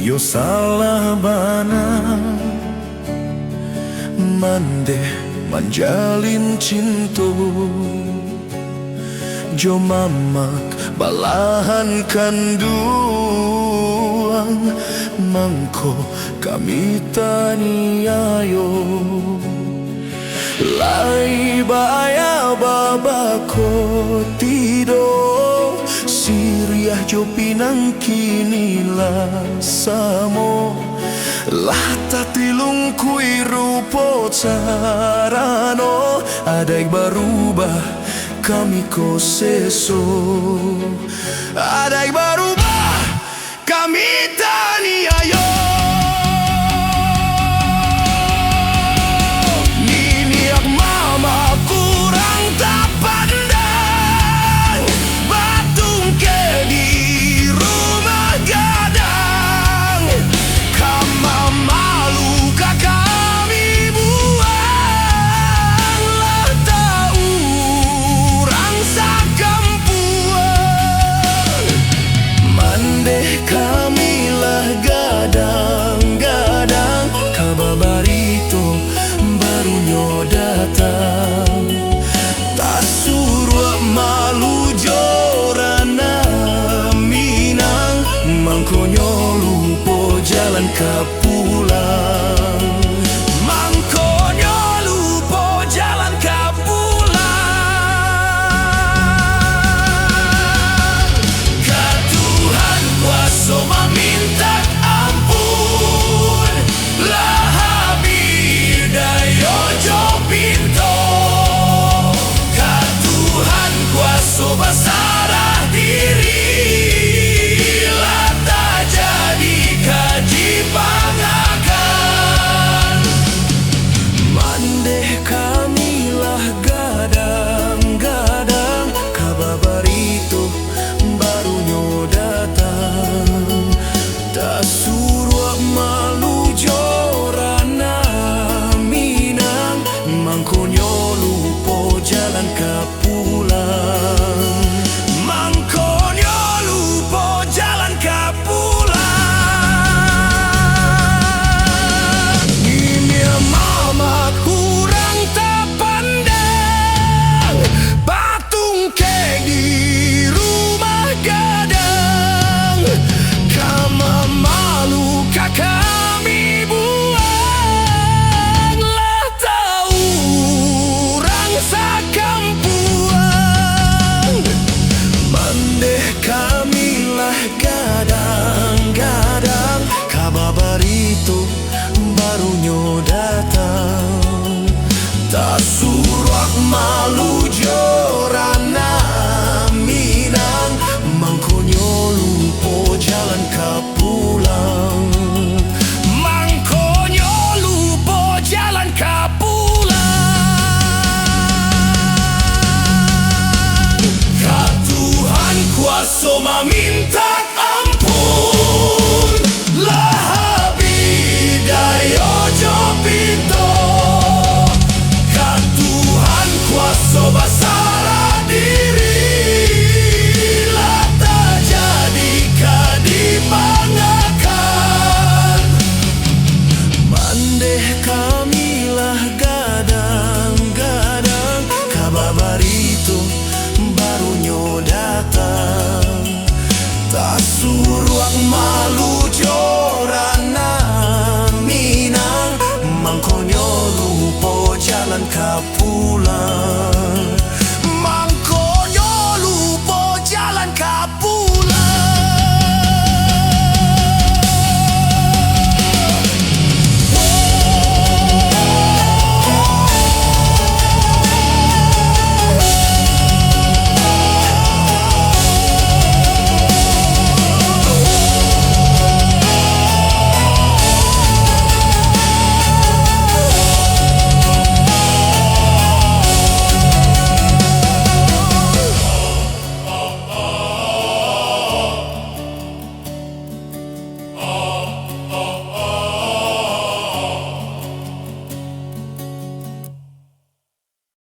yo salah bana mande manjalin cinta jo mamak balahan kanduang mangko kami taniayo lai baya babako tido siriah jo pinang kini samo lah tatilung kui rupo carano adai berubah kami ko seso adai berubah kami taniayo kapulang mangkonyo lupo jalan kapulang ka Tuhan kuasa meminta ampun lah habis dayo jo pinto ka Tuhan kuasa basarah diri barunya datang tak surak malu jorana minang mangkonyo lupo jalan kapulang mangkonyo lupo jalan kapulang ka Tuhan kuasa meminta ampun lah dayo jo pinto ka Tuhan kuasa basarah diri lah terjadi kadipangakan mandeh kamilah gadang-gadang kabar itu barunya datang tak suruh malu